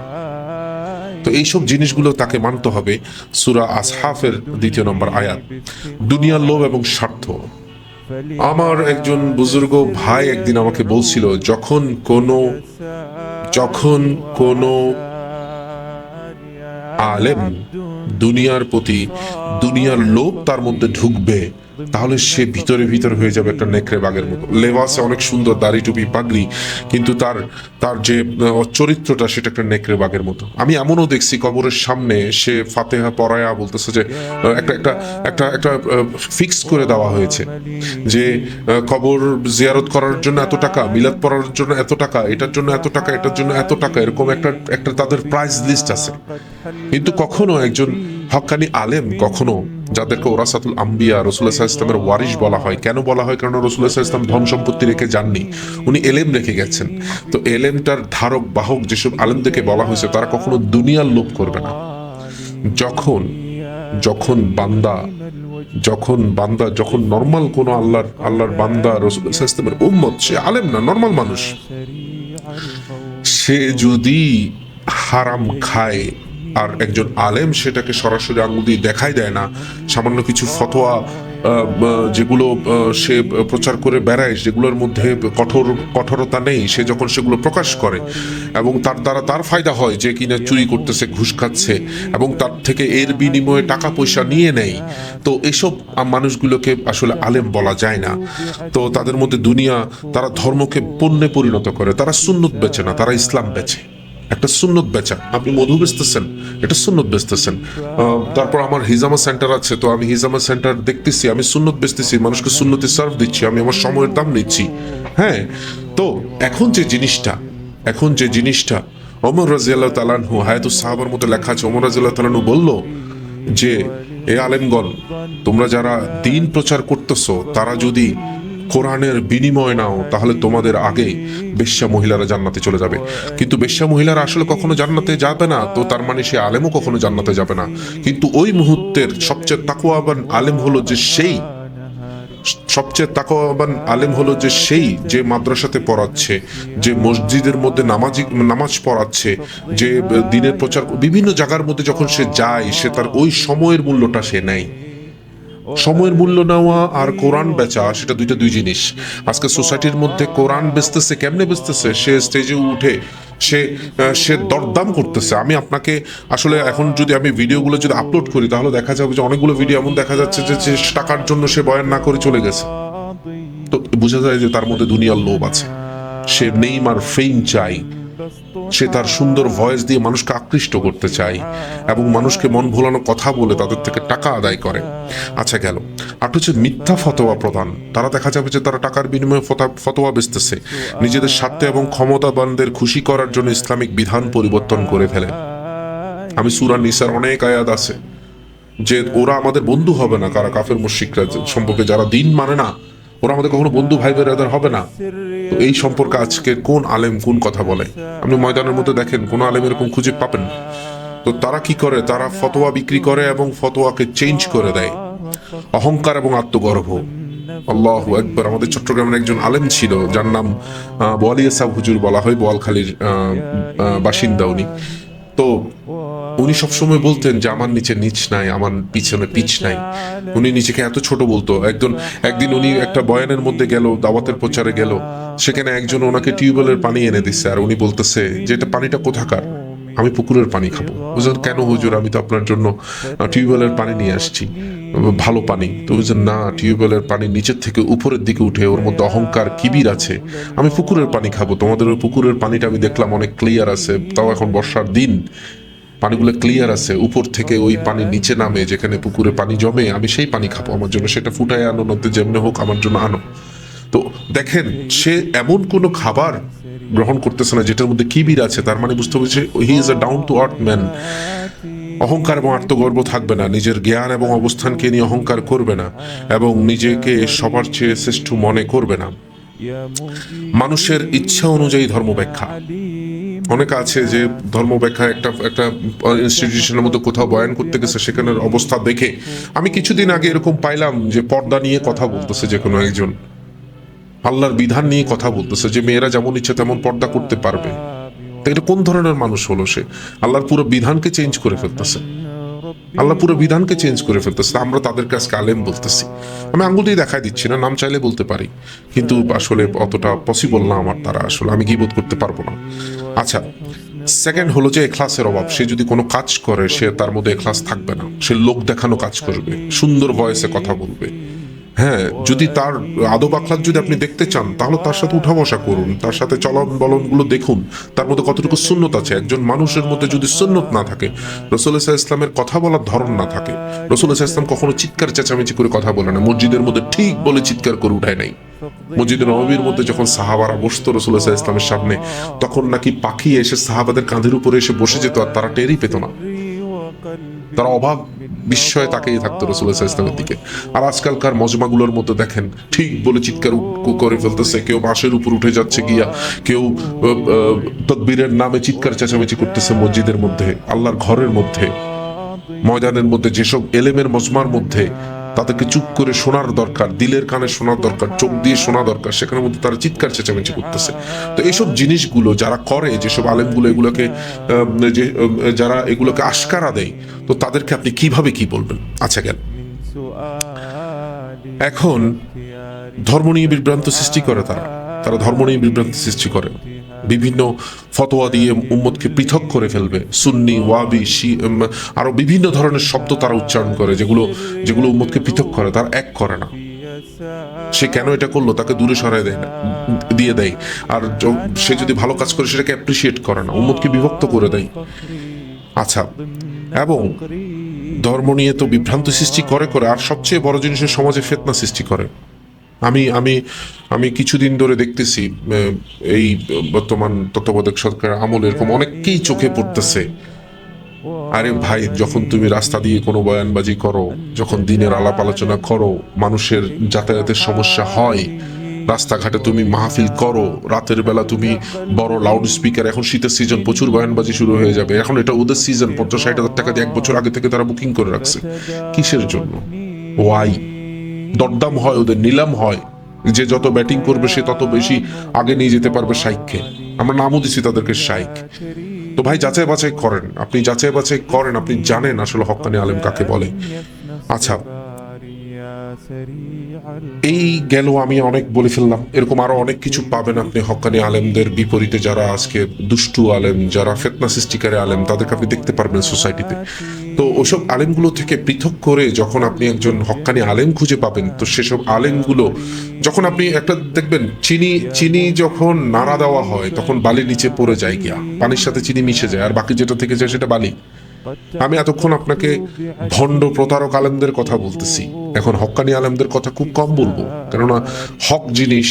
তো এইসব জিনিসগুলো তাকে মানতে হবে। সূরা আসহাফের 2 নম্বর আয়াত। দুনিয়ার লোভ এবং স্বার্থ। আমার একজন বুজুর্গ ভাই একদিন আমাকে বলছিল, যখন কোনো আলেম দুনিয়ার লোভ তার মধ্যে ঢুকবে, তাহলে সে ভিতরে হয়ে যাবে একটা নেকড়ে বাঘের মতো। লেবাসে অনেক সুন্দর, দাড়ি টুপি পাগড়ি, কিন্তু তার যে চরিত্রটা সেটা একটা নেকড়ে বাঘের মতো। আমি এমনও দেখছি কবরের সামনে সে ফাতেহা পড়ায়া বলতেছে যে একটা ফিক্স করে দেওয়া হয়েছে যে কবর জিয়ারত করার জন্য এত টাকা, মিলাদ পড়ার জন্য এত টাকা, এটার জন্য এত টাকা, এটার জন্য এত টাকা, এরকম একটা তাদের প্রাইস লিস্ট আছে। কিন্তু কখনো একজন হক্কানি আলেম, কখনো যাদেরকে ওরাসাতুল আম্বিয়া, রাসূলুল্লাহ সাল্লাল্লাহু আলাইহি ওয়াসাল্লামের ওয়ারিস বলা হয়। কেন বলা হয়? কারণ রাসূলুল্লাহ সাল্লাল্লাহু আলাইহি ওয়াসাল্লাম ধন সম্পত্তি রেখে যাননি, উনি এলেম রেখে গেছেন। তো এলেমটার ধারক বাহক যেসব আলেমদেরকে বলা হয়েছে তারা কখনো দুনিয়ার লোভ করবে না। যখন বান্দা নর্মাল কোন আল্লাহর বান্দা, রাসূলুল্লাহ সাল্লাল্লাহু আলাইহি ওয়াসাল্লামের উম্মত, সে আলেম না, নর্মাল মানুষ, সে যদি হারাম খায় আর একজন আলেম সেটাকে সরাসরি আঙুল দিয়ে দেখাই দেয় না, সামান্য কিছু ফতোয়া যেগুলো সে প্রচার করে বেড়ায়, যেগুলোর মধ্যে কঠোরতা নেই, সে যখন সেগুলো প্রকাশ করে এবং তার দ্বারা তার ফায়দা হয়, যে কিনা চুরি করতেছে, ঘুষ খাচ্ছে এবং তার থেকে এর বিনিময়ে টাকা পয়সা নিয়ে নেয়, তো এসব মানুষগুলোকে আসলে আলেম বলা যায় না। তো তাদের মধ্যে তারা ধর্মকে পণ্যে পরিণত করে, তারা সুন্নত বেচে না, তারা ইসলাম বেচে। একটা সুন্নত বেচা, আপনি মধু বেচতেছেন, এটা সুন্নত বেচতেছেন। তারপর আমার হিজামা সেন্টার আছে, তো আমি হিজামা সেন্টার দেখতেছি, আমি সুন্নত বেচতেছি, মানুষকে সুন্নতি সার্ভ দিচ্ছি, আমি আমার সময়ের দাম নিচ্ছি। তো এখন যে জিনিসটা ওমর রাদিয়াল্লাহু তাআলা আনহু, হায়াতুস সাহাবার মধ্যে লেখা আছে, ওমর রাদিয়াল্লাহু তাআলা আনহু বলল যে এ আলেমগণ, তোমরা যারা দ্বীন প্রচার করতেছো, তারা যদি কোরআনের বিনিময় নাও, তাহলে তোমাদের আগে বেশ্যা মহিলারা জান্নাতে চলে যাবে। কিন্তু বেশ্যা মহিলারা আসলে কখনো জান্নাতে যাবে না, তো তার মানে সে আলেমও কখনো জান্নাতে যাবে না। কিন্তু ওই মুহূর্তের সবচেয়ে তাকওয়াবান আলেম হলো যে সেই, সবচেয়ে তাকওয়াবান আলেম হলো যে সেই, যে মাদ্রাসাতে পড়াচ্ছে, যে মসজিদের মধ্যে নামাজ পড়াচ্ছে, যে দিনের প্রচার বিভিন্ন জায়গার মধ্যে যখন সে যায়, সে তার ওই সময়ের মূল্যটা সে নেয়। সময়ের মূল্য নেওয়া আর কোরআন বেচা সেটা দুই জিনিস। আজকে সোসাইটির মধ্যে কোরআন বেচতেছে, কেমনে বেচতেছে, সে স্টেজে উঠে সে দরদাম করতেছে। আমি আপনাকে আসলে এখন যদি আমি ভিডিওগুলো যদি আপলোড করি, তাহলে দেখা যাবে যে অনেকগুলো ভিডিও এমন দেখা যাচ্ছে যে টাকার জন্য সে বয়ান না করে চলে গেছে। তো বোঝা যায় যে তার মধ্যে দুনিয়ার লোভ আছে। সে নেইম আর ফেম চাই, সে তার সুন্দর ভয়েস দিয়ে মানুষকে আকৃষ্ট করতে চায় এবং মানুষকে মন ভোলানো কথা বলে তাদের থেকে টাকা আদায় করে। আচ্ছা গেল। আর হচ্ছে মিথ্যা ফতোয়া প্রদান। তারা দেখা যাবে যে তারা টাকার বিনিময়ে ফতোয়া বেচতেছে, নিজেদের স্বার্থে এবং ক্ষমতাবানদের খুশি করার জন্য ইসলামিক বিধান পরিবর্তন করে ফেলে। আমি সূরা নিসার অনেক আয়াত আছে যে ওরা আমাদের বন্ধু হবে না, কারা কাফের মুশরিকরা সম্পর্কে, যারা দিন মানে না, ওরা আমাদের কখনো বন্ধু ভাই বেরাদার হবে না। তো এই সম্পর্কে আজকে কোন আলেম কোন কথা বলে? আপনি ময়দানের মধ্যে দেখেন কোন আলেম এরকম খুঁজে পাবেন? তো তারা কি করে? তারা ফতোয়া বিক্রি করে এবং ফতোয়াকে চেঞ্জ করে দেয়। অহংকার এবং আত্মগর্ব। আল্লাহু আকবার। আমাদের চট্টগ্রামের একজন আলেম ছিল, যার নাম বোয়ালিয়া সাহ হুজুর বলা হয়, বোয়ালখালীর বাসিন্দা উনি। তো উনি সবসময় বলতেন যে আমার নিচে নিচ নাই, আমার পিছনে পিছ নাই। উনি নিজেকে এত ছোট বলতো। একদিন উনি একটা বয়ানের মধ্যে গেল, দাওয়াতের প্রচারে গেল, সেখানে একজন ওনাকে টিউবওয়েলের পানি এনে দিচ্ছে, আর উনি বলতেছে যে এটা পানিটা কোথাকার? আমি পুকুরের পানি খাবো। বুঝলেন? কেন হুজুর? আমি তো আপনার জন্য টিউবওয়েলের পানি নিয়ে আসছি, ভালো পানি। তো বুঝলেন না, টিউবওয়েলের পানি নিচের থেকে উপরের দিকে উঠে ওর মধ্যে অহংকার কিবির আছে। আমি পুকুরের পানি খাবো। তোমাদের ওই পুকুরের পানিটা আমি দেখলাম অনেক ক্লিয়ার আছে, তাও এখন বর্ষার দিন, পানিগুলো ক্লিয়ার আছে। উপর থেকে ওই পানি নিচে নামে, যেখানে পুকুরে পানি জমে, আমি সেই পানি খাবো। আমার জন্য সেটা ফুটায় আনো, নদী যেমনি হোক আমার জন্য আনো। তো দেখেন, সে এমন কোনো খাবার গ্রহণ করতেছে না যেটার মধ্যে কিবির আছে। তার মানে বুঝতে হবে যে he is a down to earth man. অহংকার এবং আত্মগর্ব থাকবে না, নিজের জ্ঞান এবং অবস্থানকে নিয়ে অহংকার করবে না, এবং নিজেকে সবার চেয়ে শ্রেষ্ঠ মনে করবে না। মানুষের ইচ্ছা অনুযায়ী ধর্ম ব্যাখ্যা। অনেক আছে যে ধর্ম ব্যাখ্যা একটা একটা ইনস্টিটিউশনের মধ্যে কোথাও বয়ান করতে গেছে, সেখানের অবস্থা দেখে আমি কিছুদিন আগে এরকম পাইলাম যে পর্দা নিয়ে কথা বলতেছে যে কোনো একজন, আল্লাহর বিধান নিয়ে কথা বলতেছে যে মেয়েরা যেমন ইচ্ছে তেমন পর্দা করতে পারবে। তো এটা কোন ধরনের মানুষ হলো? সে আল্লাহর পুরো বিধানকে চেঞ্জ করে ফেলতেছে। আল্লাহ পুরো বিধানকে চেঞ্জ করে ফেলতেছে। আমরা তাদের কাছে আলেম বলতেছি। আমি আঙ্গুল দিয়ে দেখাই দিচ্ছি না, নাম চাইলে বলতে পারি, কিন্তু আসলে অতটা পসিবল না আমার দ্বারা। আসলে আমি গীবত করতে পারবো না। আচ্ছা, সেকেন্ড হলো যে এখলাসের অভাব। সে যদি কোনো কাজ করে, সে তার মধ্যে এখলাস থাকবে না, সে লোক দেখানো কাজ করবে, সুন্দর ভয়েসে কথা বলবে। হ্যাঁ, যদি তার আদব আখলাক যদি আপনি দেখতে চান, তাহলে তার সাথে উঠা বসা করুন, তার সাথে চলন বলন গুলো দেখুন, তার মধ্যে কতটুকু সুন্নত আছে। একজন মানুষের মধ্যে যদি সুন্নত না থাকে, রাসূল ইসলামের কথা বলার ধরন না থাকে, রাসূল ইসলাম কখনো চিৎকার চেঁচামেচি করে কথা বলে না। মসজিদের মধ্যে ঠিক বলে চিৎকার করে উঠায় নাই। মসজিদের নববীর মধ্যে যখন সাহাবারা বসতো রাসূল ইসলামের সামনে, তখন নাকি পাখি এসে সাহাবাদের কাঁধের উপরে এসে বসে যেত, আর তারা টেরই পেত না। তারা অবাক বিস্ময়ে তাকিয়ে থাকতো রাসূল ইসলামের দিকে। আর আজকালকার মজমাগুলোর মধ্যে দেখেন, ঠিক বলে চিৎকার করে ফেলতেছে, কেউ বাঁশের উপর উঠে যাচ্ছে গিয়া, কেউ তাকবীরের নামে চিৎকার চেঁচামেচি করতেছে মসজিদের মধ্যে, আল্লাহর ঘরের মধ্যে, ময়দানের মধ্যে, যেসব এলেমের মজমার মধ্যে তাদেরকে চুপ করে শোনার দরকার, দিলের কানে শোনার দরকার, চোখ দিয়ে শোনা দরকার, সেখানের মধ্যে তারা চিৎকার চেঁচামেচি করতেছে। তো এইসব জিনিসগুলো যারা করে, যেসব আলেমগুলো এগুলোকে যারা এগুলোকে আশকারা দেয়, তো তাদেরকে আপনি কিভাবে কি বলবেন? আচ্ছা গেল। এখন ধর্ম নিয়ে বিভ্রান্ত সৃষ্টি করে তারা ধর্ম নিয়ে বিভ্রান্তি সৃষ্টি করে, বিভিন্ন ফতোয়া দিয়ে উম্মতকে পৃথক করে ফেলবে। সুন্নি, ওয়াবি, আরো বিভিন্ন ধরনের শব্দ তারা উচ্চারণ করে, যেগুলো উম্মতকে পৃথক করে, তার এক করে না। সে কেন এটা করলো তাকে দূরে সরায় দেয় না, দিয়ে দেয়। আর সে যদি ভালো কাজ করে সেটাকে অ্যাপ্রিসিয়েট করে না, উম্মতকে বিভক্ত করে দেয়। আচ্ছা, এবং ধর্ম নিয়ে তো বিভ্রান্ত সৃষ্টি করে, আর সবচেয়ে বড় জিনিসের সমাজে ফিতনা সৃষ্টি করে। আমি আমি আমি কিছুদিন ধরে দেখতেছি, এই বর্তমান তত্ত্বাবধায়ক সরকারের আমলে এরকম অনেককেই চোখে পড়তেছে। আরে ভাই, যখন তুমি রাস্তা দিয়ে কোনো বয়ানবাজি করো, যখন দিনের আলাপ আলোচনা করো, মানুষের যাতায়াতের সমস্যা হয়, রাস্তাঘাটে তুমি মাহফিল করো, রাতের বেলা তুমি বড় লাউড স্পিকার, এখন শীতের সিজন প্রচুর বয়ানবাজি শুরু হয়ে যাবে, এখন এটা ওদের সিজন, 50-60 হাজার টাকা দিয়ে 1 বছর আগে থেকে তারা বুকিং করে রাখছে। কিসের জন্য? ওয়াই? দরদাম হয়, ওদের নিলাম হয়, যে যত ব্যাটিং করবে সে তত বেশি আগে নিয়ে যেতে পারবে শাইককে। আমরা নামও দিছি তাদেরকে শাইক। তো ভাই যাচাই বাছাই করেন, আপনি যাচাই বাছাই করেন, আপনি জানেন আসলে হক্কানি আলেম কাকে বলে। আচ্ছা, এই গেল, আমি অনেক বলে ফেললাম, এরকম আরো অনেক কিছু পাবেন আপনি হক্কানি আলেমদের বিপরীতে। যারা আজকে দুষ্টু আলেম, যারা ফিতনা সৃষ্টিকারী আলেম, তাদেরকে আপনি দেখতে পারবেন সোসাইটিতে। তো ওসব আলেমগুলো থেকে পৃথক করে যখন আপনি একজন হক্কানি আলেম খুঁজে পাবেন, তো সেসব আলেমগুলো যখন আপনি একটা দেখবেন, চিনি যখন নাড়া দেওয়া হয় তখন বালি নিচে পড়ে যায় গিয়া, পানির সাথে চিনি মিশে যায়, আর বাকি যেটা থেকে যায় সেটা বালি। আমি এতক্ষণ আপনাকে ভণ্ড প্রতারক আলেমদের কথা বলতেছি, এখন হক্কানি আলেমদের কথা খুব কম বলবো, কেননা হক জিনিস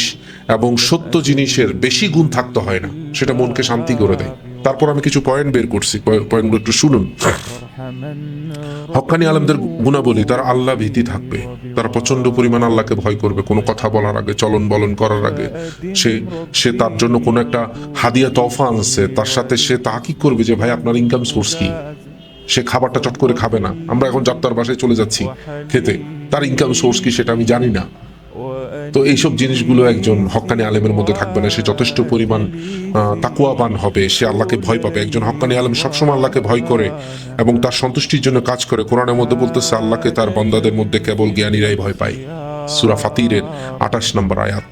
এবং সত্য জিনিসের বেশি গুণ থাকতে হয় না, সেটা মনকে শান্তি করে দেয়। তারপর আমি কিছু পয়েন্ট বের করছি, পয়েন্টগুলো একটু শুনুন। হক্কানি আলেমদের গুণাবলী, তারা আল্লাহ ভীতি থাকবে, তারা প্রচন্ড পরিমাণ আল্লাহকে ভয় করবে। কোনো কথা বলার আগে, চলন বলন করার আগে সে তার জন্য কোনো একটা হাদিয়া তহফা আনছে, তার সাথে সে তাহকিক করবে যে ভাই আপনার ইনকাম সোর্স কি। সে খাবারটা চট করে খাবে না। আমরা এখন যাত্রার বাসায় চলে যাচ্ছি খেতে, তার ইনকাম সোর্স কি সেটা আমি জানি না। তো এইসব জিনিসগুলো একজন হক্কানি আলেমের মধ্যে থাকবে না। সে যথেষ্ট পরিমাণ তাকুয়াবান হবে, সে আল্লাহকে ভয় পাবে। একজন হক্কানি আলেম সবসময় আল্লাহকে ভয় করে এবং তার সন্তুষ্টির জন্য কাজ করে। কোরআনের মধ্যে বলতেছে আল্লাহকে তার বান্দাদের মধ্যে কেবল জ্ঞানীরাই ভয় পায়, সূরা ফাতিরের 28 নম্বর আয়াত।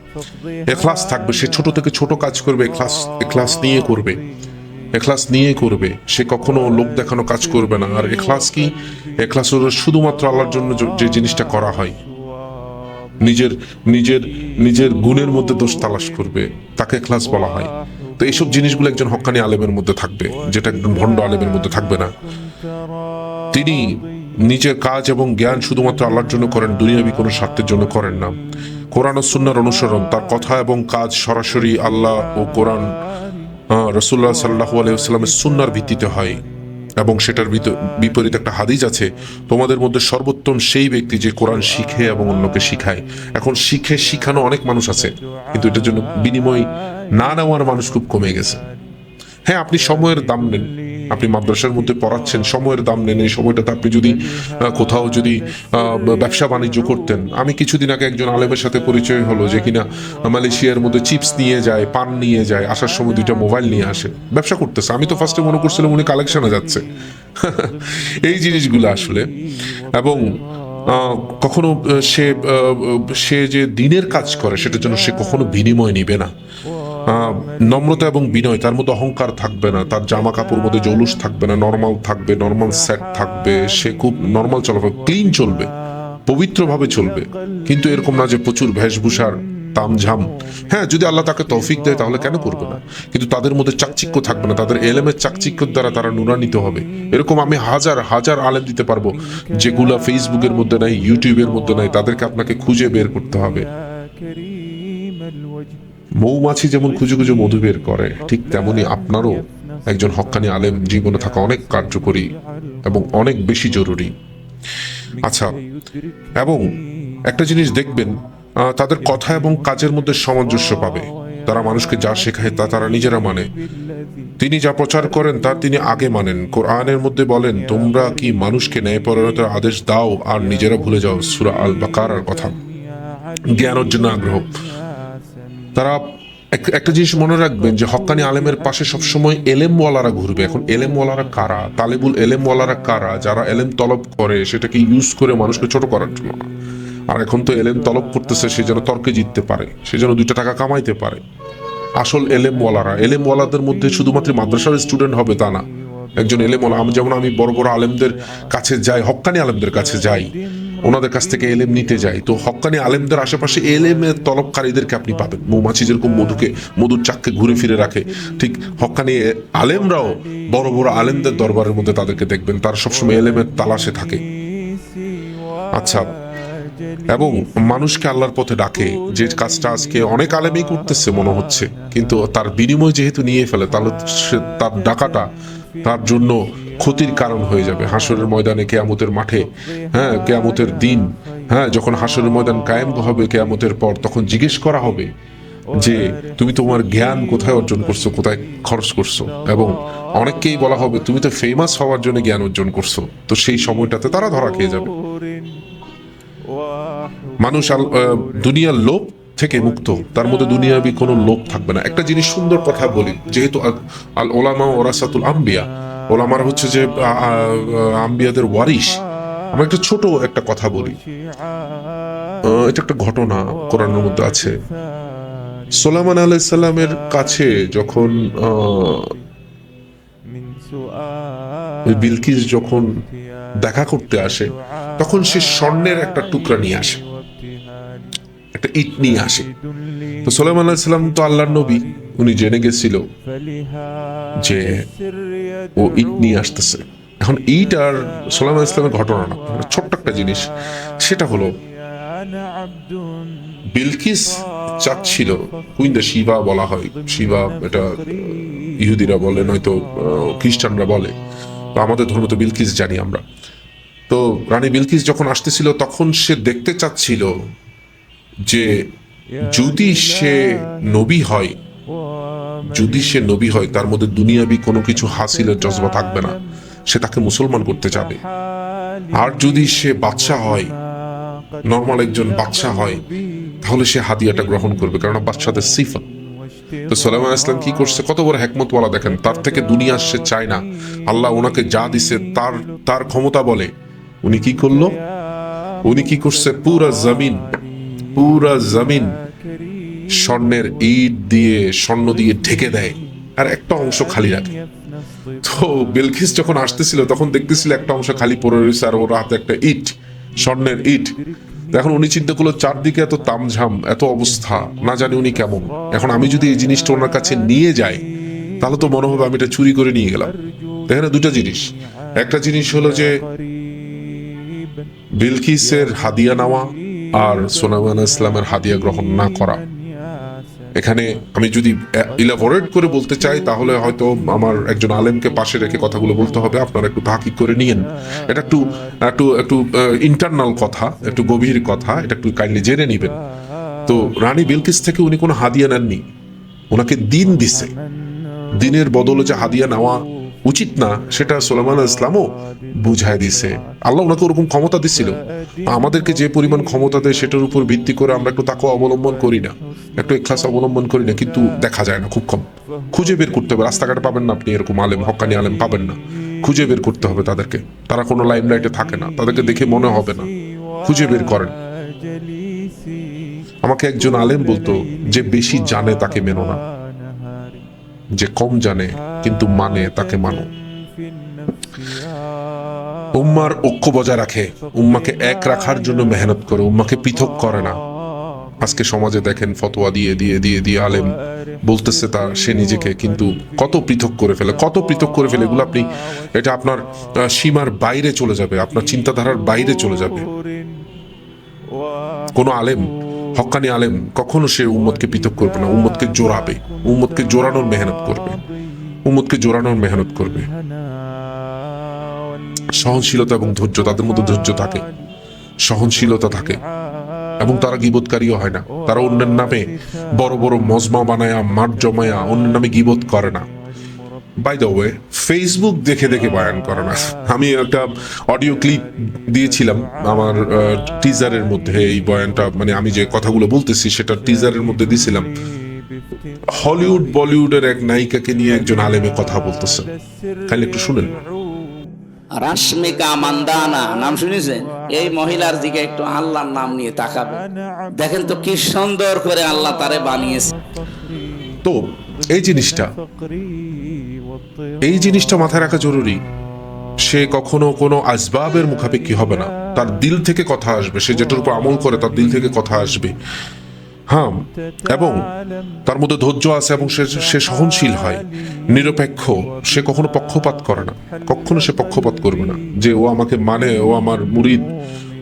ইখলাস থাকবে, সে ছোট থেকে ছোট কাজ করবে, ইখলাস নিয়ে করবে, এখলাস নিয়ে করবে, সে কখনো লোক দেখানো কাজ করবে না। আর এখলাস কি? এখলাস হলো শুধুমাত্র আল্লাহর জন্য যে জিনিসটা করা হয়, নিজের নিজের নিজের গুণের মধ্যে দোষ তালাশ করবে, তাকে এখলাস বলা হয়। তো এইসব জিনিসগুলো একজন হক্কানি আলেমের মধ্যে থাকবে, যেটা একজন ভণ্ড আলেমের মধ্যে থাকবে না। তিনি নিজের কাজ এবং জ্ঞান শুধুমাত্র আল্লাহর জন্য করেন, দুনিয়াবি কোনো স্বার্থের জন্য করেন না। কোরআন ও সুন্নাহর অনুসরণ, তার কথা এবং কাজ সরাসরি আল্লাহ ও কোরআন রাসূলুল্লাহ সাল্লাল্লাহু আলাইহি ওয়াসাল্লামের সুন্নাহর ভিত্তিতে হয়। এবং সেটার বিপরীত একটা হাদিস আছে, তোমাদের মধ্যে সর্বোত্তম সেই ব্যক্তি যে কোরআন শিখে এবং অন্যকে শিখায়। এখন শিখে শিখানো অনেক মানুষ আছে, কিন্তু এটার জন্য বিনিময় না নেওয়ার মানুষ খুব কমে গেছে। হ্যাঁ, আপনি সময়ের দাম নেন, আপনি মাদ্রাসার মধ্যে পড়াচ্ছেন, সময়ের দাম নেন। এই সময়টাতে আপনি যদি কোথাও যদি ব্যবসা বাণিজ্য করতেন। আমি কিছুদিন আগে একজন আলেমের সাথে পরিচয় হলো, যে কিনা মালয়েশিয়ার মধ্যে চিপস নিয়ে যায়, পান নিয়ে যায়, আসার সময় 2টা মোবাইল নিয়ে আসে, ব্যবসা করতেছে। আমি তো ফার্স্টে মনে করছিলাম উনি কালেকশনে যাচ্ছে। এই জিনিসগুলো আসলে, এবং কখনো সে যে দিনের কাজ করে সেটার জন্য সে কখনো বিনিময় নিবে না। নম্রতা এবং বিনয়, তার মধ্যে অহংকার থাকবে না, তার জামা কাপড় মধ্যে জৌলুস থাকবে না, নর্মাল থাকবে, নর্মাল সেট থাকবে, সে খুব নর্মাল চলবে, ক্লিন চলবে, পবিত্রভাবে চলবে। কিন্তু এরকম না যে প্রচুর বেশভূষার তামঝাম। হ্যাঁ, যদি আল্লাহ তাকে তৌফিক দেয় তাহলে কেন করবে না, কিন্তু তাদের মধ্যে চাকচিক্য থাকবে না, তাদের এলেমের চাকচিক্যের দ্বারা তারা নুরান্বিত হবে। এরকম আমি হাজার হাজার আলেম দিতে পারবো, যেগুলা ফেসবুকের মধ্যে নাই, ইউটিউবের মধ্যে নাই, তাদেরকে আপনাকে খুঁজে বের করতে হবে। মৌমাছি যেমন খুঁজে খুঁজে মধু বের করে, ঠিক তেমনি আপনারও একজন হক্কানি আলেম জীবনে থাকা অনেক কার্যকরী এবং অনেক বেশি জরুরি। আচ্ছা, এবং একটা জিনিস দেখবেন, তাদের কথা এবং কাজের মধ্যে সামঞ্জস্য পাবে। তারা মানুষকে যা শেখায় তা তারা নিজেরা মানে। তিনি যা প্রচার করেন তা তিনি আগে মানেন। কোরআনের মধ্যে বলেন, তোমরা কি মানুষকে ন্যায়পরায়ণতার আদেশ দাও আর নিজেরা ভুলে যাও, সূরা আল বাকারার কথা। জ্ঞান অর্জনের আগ্রহ, তারা একটা জিনিস মনে রাখবেন যে হক্কানি আলেমের পাশে সবসময় এলেমওয়ালারা ঘুরবে। এখন এলেমওয়ালারা কারা? তালেবুল এলেমওয়ালারা কারা? যারা এলেম তলব করে সেটাকে ইউজ করে মানুষকে ছোট করার জন্য। আর এখন তো এলেম তলব করতেছে সে যেন তর্কে জিততে পারে, সে যেন 2টা টাকা কামাইতে পারে। আসল এলেমওয়ালাদের মধ্যে শুধুমাত্র মাদ্রাসার স্টুডেন্ট হবে তা না। একজন এলেমওয়ালা, যেমন আমি বড় বড় আলেমদের কাছে যাই, হক্কানি আলেমদের কাছে যাই, ওনাদের কাছ থেকে এলেম নিতে যাই, তো হক্কানি আলেমদের আশেপাশে এলেমের তলবকারীদেরকে আপনি পাবেন। মৌমাছি যেরকম মধুর চাককে ঘুরে ফিরে রাখে, ঠিক হক্কানি আলেমরাও বড় বড় আলেমদের দরবারের মধ্যে তাদেরকে দেখবেন, তারা সবসময় এলেমের তালাশে থাকে। আচ্ছা, এবং মানুষকে আল্লাহর পথে ডাকে, যে কাজটা আজকে অনেক আলেমই করতেছে মনে হচ্ছে, কিন্তু তার বিনিময় যেহেতু নিয়ে ফেলে, তাহলে তার ডাকাটা তার জন্য ক্ষতির কারণ হয়ে যাবে হাসরের ময়দানে, কিয়ামতের মাঠে, হ্যাঁ, কিয়ামতের দিন। হ্যাঁ, যখন হাসরের ময়দান কায়েম হবে কিয়ামতের পর, তখন জিজ্ঞেস করা হবে যে তুমি তোমার জ্ঞান কোথায় অর্জন করছো, কোথায় খরচ করছো। এবং অনেককেই বলা হবে তুমি তো ফেমাস হওয়ার জন্য জ্ঞান অর্জন করছো। তো সেই সময়টাতে তারা ধরা খেয়ে যাবে। মানুষ দুনিয়ার লোভ থেকে মুক্ত, তার মধ্যে দুনিয়াবি কোনো লোভ থাকবে না। একটা জিনিস সুন্দর কথা বলি, যেহেতু আল ওলামা ওরাসাতুল আম্বিয়া, ওলামারা হচ্ছে যে আম্বিয়াদের ওয়ারিশ। আমরা একটা ছোট একটা কথা বলি, এটা একটা ঘটনা কোরআনের মধ্যে আছে। সুলাইমান আলাইহিস সালামের কাছে যখন বিলকিস যখন দেখা করতে আসে, তখন সে স্বর্ণের একটা টুকরা নিয়ে আসে, একটা ইট নিয়ে আসে। তো সুলাইমান আলাইহিস সালাম তো আল্লাহর নবী, উনি জেনে গেছিল যে ও ইট নিয়ে আসতেছে। এখন ইট আর সুলাইমান আলাইহিস সালামের ঘটনা না, ছোট্ট একটা জিনিস। সেটা হলো বিলকিস চাচ্ছিল, কুইন্দা শিবা বলা হয়, শিবা এটা ইহুদিরা বলে, নয়তো খ্রিস্টানরা বলে, তো আমাদের ধর্ম তো বিলকিস জানি আমরা। তো রানী বিলকিস যখন আসতেছিল, তখন সে দেখতে চাচ্ছিল যে যদি সে নবী হয়, যদি সে নবী হয়, তার মধ্যে দুনিয়াবি কোনো কিছু হাসিলের জজবা থাকবে না, সে তাকে মুসলমান করতে যাবে। আর যদি সে বাদশাহ হয়, নর্মাল একজন বাদশাহ হয়, তাহলে সে হাদিয়াটা গ্রহণ করবে, কারণ বাদশাদের সিফত। তো সুলাইমান ইসলাম কি করছে, কত বড় হিকমতওয়ালা দেখেন। তার থেকে দুনিয়া সে চায় না, আল্লাহ ওনাকে যা দিছে তার ক্ষমতা বলে উনি কি করলো, উনি কি করছে, পুরা জমিন স্বর্ণের ইট দিয়ে, স্বর্ণ দিয়ে ঢেকে দেয়, আর একটা অংশ খালি রাখে। তো বিলকিস যখন আসতেছিল, তখন দেখতেছিল একটা অংশ খালি পড়ে রয়েছে, আর ওর হাতে একটা ইট, স্বর্ণের ইট। এখন উনি চিন্তা করলো, চারদিকে এত তামঝাম, এত অবস্থা, না জানি উনি কেমন। এখন আমি যদি এই জিনিসটা ওনার কাছে নিয়ে যাই, তাহলে তো মনে হবে আমি এটা চুরি করে নিয়ে গেলাম। এখানে দুটা জিনিস, একটা জিনিস হলো যে বিলকিসের হাদিয়া নেওয়া, আর সুলাইমান ইসলামের হাদিয়া গ্রহণ না করা। এখানে আমি যদি ইলাবোরেট করে বলতে চাই, তাহলে হয়তো আমার একজন আলেমকে পাশে রেখে কথাগুলো বলতে হবে, আপনারা একটু তাহকিক করে নিয়েন। এটা একটু একটু একটু ইন্টারনাল কথা, একটু গভীর কথা, এটা একটু কাইন্ডলি জেনে নিবেন। তো রানী বিলকিস থেকে উনি কোনো হাদিয়া নেননি, ওনাকে দিন দিছে। দিনের বদলে যে হাদিয়া নেওয়া উচিত না, সেটা সুলাইমান ইসলামও বুঝায় দিছে। আল্লাহ ওনাকে ওরকম ক্ষমতা দিছিল। আমাদেরকে যে পরিমাণ ক্ষমতা দেয়, সেটার উপর ভিত্তি করে আমরা একটু তাকে অবলম্বন করি না, একটু ইখলাস অবলম্বন করি না, কিন্তু দেখা যায় না, খুব কম। খুঁজে বের করতে হবে, রাস্তাঘাটে পাবেন না আপনি এরকম আলেম, হক্কানি আলেম পাবেন না। খুঁজে বের করতে হবে তাদেরকে, তারা কোনো লাইমলাইটে থাকে না, তাদেরকে দেখে মনে হবে না, খুঁজে বের করেন। আমাকে একজন আলেম বলতো, যে বেশি জানে তাকে মেনো না, যে কম জানে কিন্তু মানে তাকে মানো। উম্মার ঐক্য বজায় রাখে, উম্মাকে এক রাখার জন্য মেহনত করে, উম্মাকে পৃথক করে না। আজকে সমাজে দেখেন ফতোয়া দিয়ে দিয়ে দিয়ে দিয়ে আলেম বলতেছে সে নিজেকে, কিন্তু কত পৃথক করে ফেলে, কত পৃথক করে ফেলে। এগুলো আপনি, এটা আপনার সীমার বাইরে চলে যাবে, আপনার চিন্তাধারার বাইরে চলে যাবে। কোন আলেম, হক্কানি আলেম, কখনো সে উম্মতকে পৃথক করবে না, উম্মতকে জোড়াবে, উম্মতকে জোড়ানোর মেহনত করবে, উম্মতকে জোড়ানোর মেহনত করবে। সহনশীলতা এবং ধৈর্য, তাদের মধ্যে ধৈর্য থাকে, সহনশীলতা থাকে, এবং তারা গীবতকারীও হয় না। তারা অন্যের নামে বড় বড় মজমা বানায়া, মাঠ জমায়া অন্যের নামে গীবত করে না। বাই দ্য ওয়ে, ফেসবুক দেখে দেখে বয়ান করে না। আমি একটা অডিও ক্লিপ দিয়েছিলাম আমার টিজারের মধ্যে, এই বয়ানটা, মানে আমি যে কথাগুলো বলতেছি সেটা টিজারের মধ্যে দিয়েছিলাম। হলিউড বলিউডের এক নায়িকাকে নিয়ে একজন আলেমে কথা বলতেছে, খালি একটু শুনেন। রাশমিকা মান্দানা নাম শুনেছেন? এই মহিলার দিকে একটু আল্লাহর নাম নিয়ে তাকাবে, দেখেন তো কি সুন্দর করে আল্লাহ তারে বানিয়েছে। তো এই জিনিসটা মাথায় রাখা জরুরি। সে কখনো কোনো আসবাবের মুখাপেক্ষী হবে না, তার দিল থেকে কথা আসবে। সে যেটার উপর আমল করে, তার দিল থেকে কথা আসবে। হ্যাঁ, এবং তার মধ্যে ধৈর্য আছে, এবং সে সহনশীল হয়, নিরপেক্ষ। সে কখনো পক্ষপাত করে না, কখনো সে পক্ষপাত করবে না যে ও আমাকে মানে, ও আমার মুরিদ,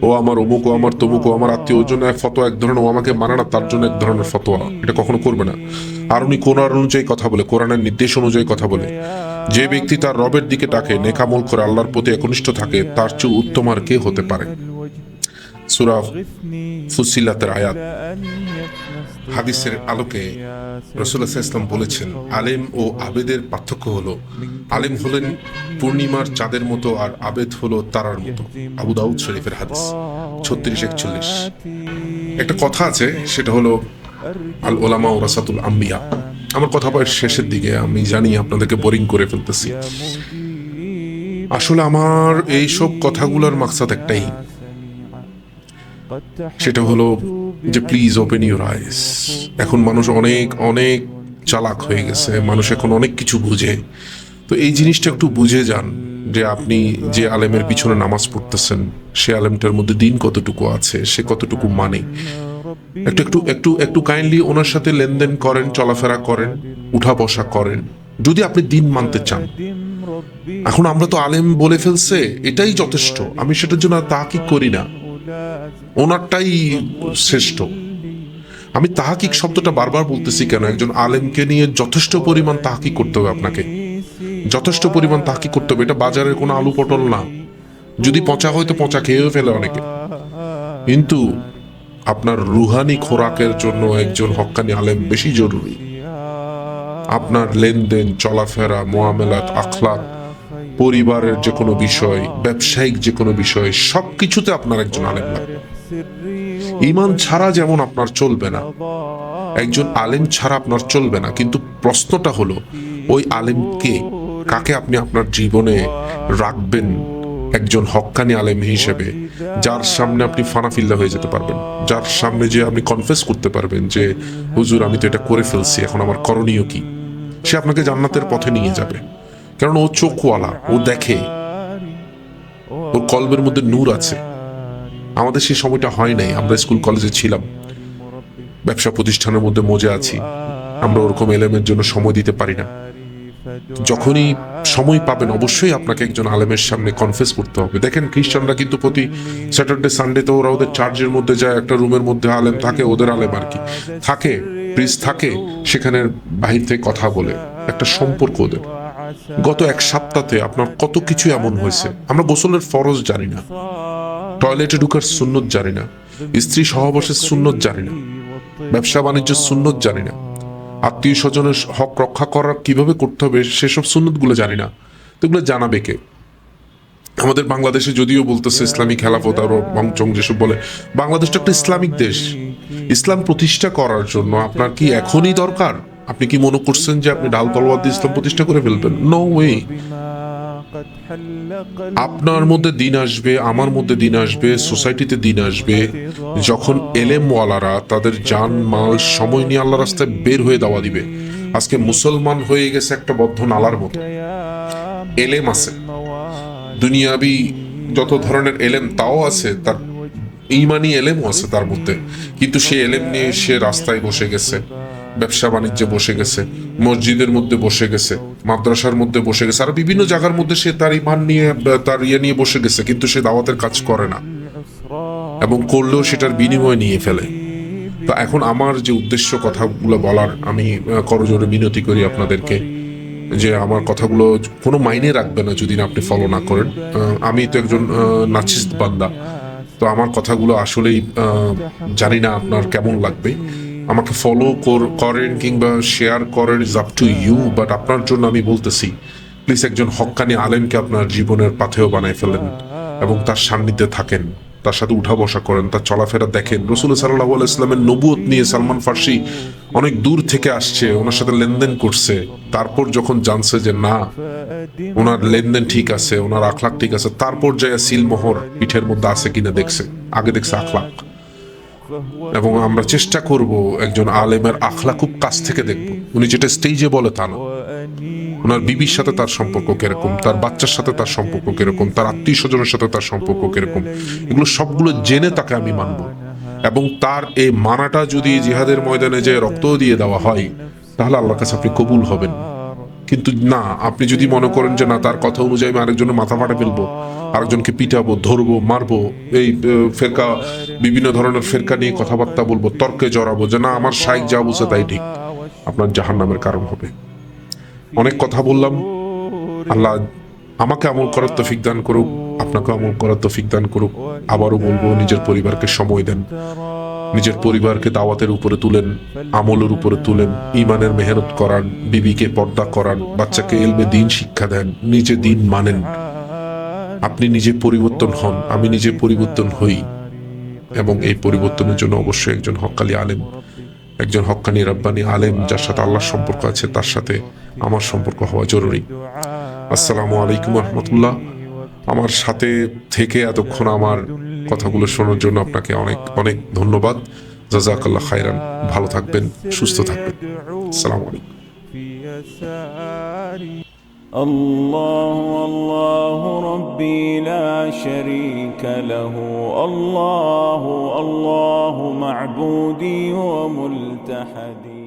ও আমার অমুক, ও আমার তমুক, ও আমার আত্মীয়। ওর জন্য এক ফতোয়া এক ধরনের, ও আমাকে মানে না, তার জন্য এক ধরনের ফতোয়া। এটা কখনো করবে না। আর উনি কোরআন অনুযায়ী কথা বলে, কোরআনের নির্দেশ অনুযায়ী কথা বলে। যে ব্যক্তি তার রবের দিকে ডাকে, নেকামল করে, আল্লাহর প্রতি একনিষ্ঠ থাকে, তার চেয়ে উত্তম আর কে হতে পারে? সূরা ফুসিলাতের আয়াত হাদিসের আলোকে রাসূলুল্লাহ সাল্লাল্লাহু আলাইহি ওয়াসাল্লাম বলেছেন, আলেম ও আবেদের পার্থক্য হলো আলেম হলেন পূর্ণিমার চাঁদের মতো আর আবেদ হলো তারার মতো। আবু দাউদ শরীফের হাদিস 36-41। একটা কথা আছে, সেটা হলো আল উলামা ওয়ারাসাতুল আম্বিয়া। আমার কথা বলার শেষের দিকে, আমি জানি আপনাদেরকে বোরিং করে ফেলতেছি। আসলে আমার এইসব কথাগুলোর মাকসাদ একটাই, সেটা হলো যে প্লিজ ওপেন ইউর আইস। এখন মানুষ অনেক অনেক চালাক হয়ে গেছে, মানুষ এখন অনেক কিছু বুঝে। তো এই জিনিসটা একটু বুঝে যান যে আপনি যে আলেমের পিছনে নামাজ পড়তেছেন, সে আলেমটার মধ্যে দিন কতটুকু আছে, সে কতটুকু মানে। একটু একটু একটু একটু কাইন্ডলি ওনার সাথে লেনদেন করেন, চলাফেরা করেন, উঠা বসা করেন, যদি আপনি দিন মানতে চান। এখন আমরা তো আলেম বলে ফেলছে, এটাই যথেষ্ট, আমি সেটার জন্য তাহাকিক করি না, ওনারটাই শ্রেষ্ঠ। আমি তাহাকিক শব্দটা বারবার বলতেছি কেন? একজন আলেমকে নিয়ে যথেষ্ট পরিমাণ তাহাকিক করতে হবে, আপনাকে যথেষ্ট পরিমাণ তাহাকিক করতে হবে। এটা বাজারের কোনো আলু পটল না, যদি পচা হয় তো পচা খেয়েও ফেলে অনেকে, কিন্তু আপনার রুহানি খোরাকের জন্য একজন হক্কানি আলেম বেশি জরুরি। আপনার লেনদেন, চলাফেরা, মুআমালাত, আখলাক, পরিবারের যে কোনো বিষয়, ব্যবসায়িক যে কোনো বিষয়, সবকিছুতে আপনার একজন আলেম লাগবে। ঈমান ছাড়া যেমন আপনার চলবে না, একজন আলেম ছাড়া আপনার চলবে না। কিন্তু প্রশ্নটা হলো, ওই আলেমকে, কাকে আপনি আপনার জীবনে রাখবেন একজন হক্কানি আলেম হিসেবে, যার সামনে আপনি ফানাফিল্লা হয়ে যেতে পারবেন, যার সামনে যে আপনি কনফেস করতে পারবেন যে হুজুর আমি তো এটা করে ফেলছি, এখন আমার করণীয় কি? সে আপনাকে জান্নাতের পথে নিয়ে যাবে, কারণ ও চোখওয়ালা, ও দেখে, ওর কলবের মধ্যে নূর আছে। আমাদের সেই সময়টা হয় নাই, আমরা স্কুল কলেজে ছিলাম, ব্যবসা প্রতিষ্ঠানের মধ্যে মজে আছি, আমরা ওরকম এলেমের জন্য সময় দিতে পারি না। যখনই সময় পাবেন অবশ্যই আপনাকে একজন আলেমের সামনে কনফেস করতে হবে। দেখেন খ্রিস্টানরা কিন্তু প্রতি স্যাটারডে সানডেতে ওরা ওদের চার্চের মধ্যে যায়, একটা রুমের মধ্যে আলেম থাকে, ওদের আলেম আর কি থাকে, প্রিজ থাকে, সেখানে বাহির থেকে কথা বলে, একটা সম্পর্ক ওদের। গত এক সপ্তাহে আপনার কত কিছু এমন হয়েছে। আমরা গোসলের ফরজ জানি না, টয়লেটে ঢুকার সুন্নত জানি না, স্ত্রী সহবাসের সুন্নত জানি না, ব্যবসা বাণিজ্যের সুন্নত জানি না, আত্মীয় স্বজনের হক রক্ষা করার কিভাবে করতে হবে সেসব সুন্নতগুলো জানি না। তো এগুলো জানাবে কে? আমাদের বাংলাদেশে যদিও বলতেছে ইসলামী খেলাফত আর বংচং যেসব বলে, বাংলাদেশটা একটা ইসলামিক দেশ। ইসলাম প্রতিষ্ঠা করার জন্য আপনার কি এখনই দরকার? আপনি কি মনে করছেন যে আপনি ডাল তলোয়ার দিয়ে ইসলাম প্রতিষ্ঠা করে ফেলবেন? No way. আপনার মধ্যে দিন আসবে, আমার মধ্যে দিন আসবে, সোসাইটিতে দিন আসবে, যখন এলেমওয়ালারা তাদের জান মাল সময় নিয়ে আল্লাহ রাস্তায় বের হয়ে দাওয়া দিবে। আজকে মুসলমান হয়ে গেছে একটা বদ্ধ নালার মতো। এলেম আছে, দুনিয়াবি যত ধরনের এলেম তাও আছে, তার ঈমানি এলেমও আছে তার মধ্যে, কিন্তু সে এলেম নিয়ে সে রাস্তায় বসে গেছে, ব্যবসা বাণিজ্যে বসে গেছে, মসজিদের মধ্যে বসে গেছে, মাদ্রাসার মধ্যে বসে গেছে, আর বিভিন্ন জায়গার মধ্যে সে তার ঈমান নিয়ে, তার ইয়ে নিয়ে বসে গেছে, কিন্তু সে দাওয়াতের কাজ করে না, এবং করলেও সেটার বিনিময় নিয়ে ফেলে। তো এখন আমার যে উদ্দেশ্য কথাগুলো বলার, আমি করজোরে বিনতি করি আপনাদেরকে যে আমার কথাগুলো কোনো মাইনে রাখবে না যদি না আপনি ফলো না করেন। আমি তো একজন নাচিস্ট বান্দা, তো আমার কথাগুলো আসলেই জানি না আপনার কেমন লাগবে। আমাকে ফলো করেন কিংবা শেয়ার করেন, is up to you, but আপনার জন্য আমি বলতেছি, প্লিজ একজন হক্কানি আলেমকে আপনার জীবনের পাথেয় বানায় ফেলেন এবং তার সান্নিধ্যে থাকেন, তার সাথে উঠা বসা করেন, তার চলাফেরা দেখেন। রাসূল সাল্লাল্লাহু আলাইহি ওয়াসাল্লামের নবুয়ত নিয়ে সালমান ফার্সি অনেক দূর থেকে আসছে, ওনার সাথে লেনদেন করছে, তারপর যখন জানছে যে না ওনার লেনদেন ঠিক আছে, ওনার আখলাক ঠিক আছে, তারপর যায় সিলমোহর পিঠের মধ্যে আছে কিনা দেখছে, আগে দেখছে আখলাক। এবং আমরা চেষ্টা করব একজন আলেমের আখলাক খুব কাছ থেকে দেখব। উনি যেটা স্টেজে বলে তা না, ওনার বিবির সাথে তার সম্পর্ক কিরকম, তার বাচ্চার সাথে তার সম্পর্ক কিরকম, তার আত্মীয় স্বজনের সাথে তার সম্পর্ক কিরকম, এগুলো সবগুলো জেনে তাকে আমি মানব। এবং তার এই মানাটা যদি জিহাদের ময়দানে যে রক্ত দিয়ে দেওয়া হয়, তাহলে আল্লাহর কাছে আপনি কবুল হবেন। কিন্তু না, আপনি যদি মনে করেন যে না তার কথা অনুযায়ী আমি আরেকজনের মাথা ফাটা ফেলবো, আরেকজনকে পিটাবো, ধরবো, মারবো, এই ফেরকা, বিভিন্ন ধরনের ফেরকা নিয়ে কথাবার্তা বলবো, তর্কে জড়াবো যে না আমার শাইখ যা বলছে তাই ঠিক, আপনার জাহান্নামের কারণ হবে। অনেক কথা বললাম, আল্লাহ আমাকে আমল করার তৌফিক দান করুক, আপনাকে আমল করার তৌফিক দান করুক। আবারও বলবো, নিজের পরিবারকে সময় দেন, নিজের পরিবারকে দাওয়াতের উপরে তুলেন, আমলের উপরে তুলেন, ইমানের মেহনত করান, বিবিকে পর্দা করান, বাচ্চাকে ইলমে দ্বীন শিক্ষা দেন, নিজে দ্বীন মানেন। আপনি নিজে পরিবর্তন হন, আমি নিজে পরিবর্তন হই, এবং এই পরিবর্তনের জন্য অবশ্যই একজন হক্কানি আলেম, একজন হক্কানি রাব্বানি আলেম যার সাথে আল্লাহর সম্পর্ক আছে, তার সাথে আমার সম্পর্ক হওয়া জরুরি। আসসালামু আলাইকুম রহমতুল্লাহ। আমার সাথে থেকে এতক্ষণ আমার কথাগুলো শোনার জন্য আপনাকে অনেক অনেক ধন্যবাদ। জাযাকাল্লাহ খাইরান। ভালো থাকবেন, সুস্থ থাকবেন। আসসালামু আলাইকুম। الله الله ربي لا شريك له، الله الله معبودي وملتحدي.